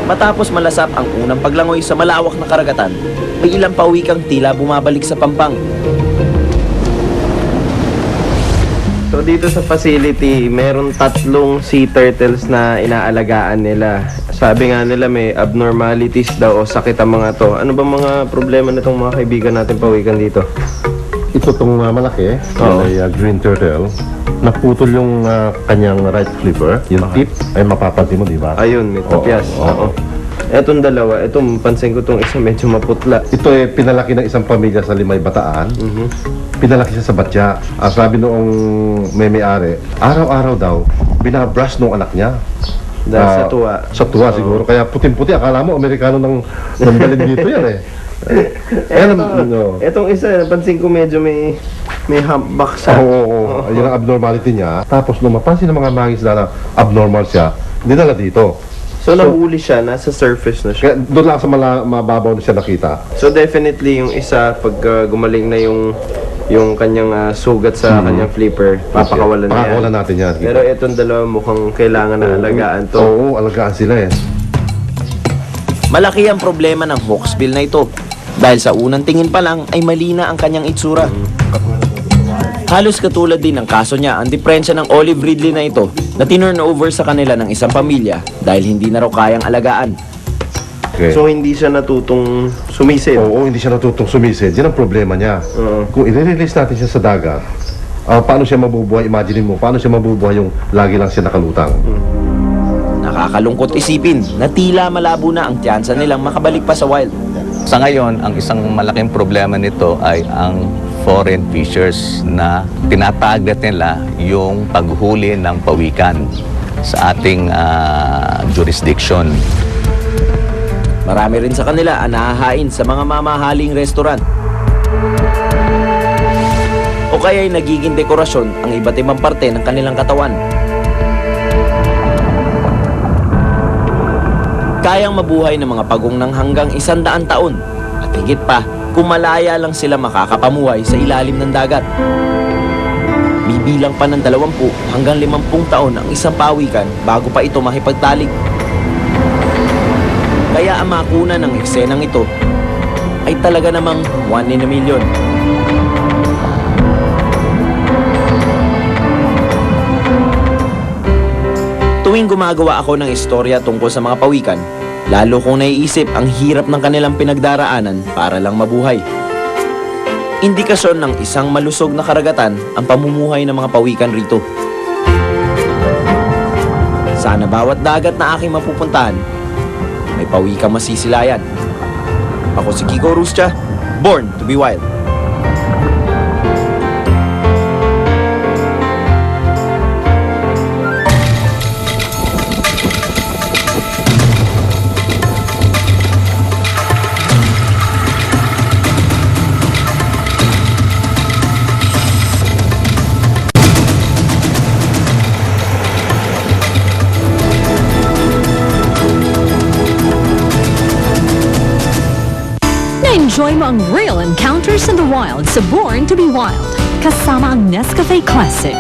Matapos malasap ang unang paglangoy sa malawak na karagatan, may ilang pauwikang tila bumabalik sa Pampang. So dito sa facility, meron 3 sea turtles na inaalagaan nila. Sabi nga nila may abnormalities daw o sakit ang mga to. Ano ba mga problema nitong mga kaibigan natin pawikan dito? Ito tong malaki, Oo. ay green turtle. Naputol yung kanyang right flipper. Yung tip ay mapapansin mo, di ba? Ayun, may tapyas. Oo. Etong dalawa, itong pansin ko tong isa medyo maputla. Ito ay pinalaki ng isang pamilya sa Limay, Bataan. Pinalaki siya sa batya. Sabi noong may-ari, araw-araw daw, binabrush nung anak niya. Dahil sa tuwa. Sa tuwa siguro. Kaya puting-puti. Akala mo, Amerikano nang nanggaling dito yan eh. Etong isa, napansin ko medyo may humpback siya. Oo. Yun ang abnormality niya. Tapos nung mapansin ng mga mangisda na abnormal siya, dinala dito. So nahuli siya, nasa surface na siya. Kaya doon lang sa mababaw na siya nakita. So definitely yung isa, pag gumaling na yung kanyang sugat sa kanyang flipper, papakawalan na yan. Papakawalan natin yan. Pero itong dalawa mukhang kailangan na alagaan to. Oo, alagaan sila eh. Malaki ang problema ng hawksbill na ito dahil sa unang tingin pa lang ay mali na ang kanyang itsura. Halos katulad din ng kaso niya ang diferensya ng olive ridley na ito na tinurn over sa kanila ng isang pamilya dahil hindi na raw kayang alagaan. Okay. So hindi siya natutong sumisid. Oo, hindi siya natutong sumisid. Yan ang problema niya. Oo. Kung i-release natin siya sa dagat, paano siya mabubuhay? Imagine mo, paano siya mabubuhay yung lagi lang siya nakalutang? Nakakalungkot isipin na tila malabo na ang tiyansa nilang makabalik pa sa wild. Sa ngayon, ang isang malaking problema nito ay ang foreign fishers na tinatarget nila yung paghuli ng pawikan sa ating jurisdiction. Marami rin sa kanila ang nahahain sa mga mamahaling restaurant. O kaya'y nagiging dekorasyon ang iba't ibang parte ng kanilang katawan. Kayang mabuhay ng mga pagong ng hanggang 100 taon at higit pa kung malaya lang sila makakapamuhay sa ilalim ng dagat. Bibilang pa ng 20 hanggang 50 taon ang isang pawikan bago pa ito makipagtalik. Kaya ang makuna ng eksenang ito ay talaga namang 1 in a million. Tuwing gumagawa ako ng istorya tungkol sa mga pawikan, lalo kong naiisip ang hirap ng kanilang pinagdaraanan para lang mabuhay. Indikasyon ng isang malusog na karagatan ang pamumuhay ng mga pawikan rito. Sana bawat dagat na aking mapupuntahan, may pawikang masisilayan. Ako si Kiko Ruscha, born to be wild. Na-enjoy mo ang real encounters in the wild sa Born to be Wild kasama ang Nescafe Classic.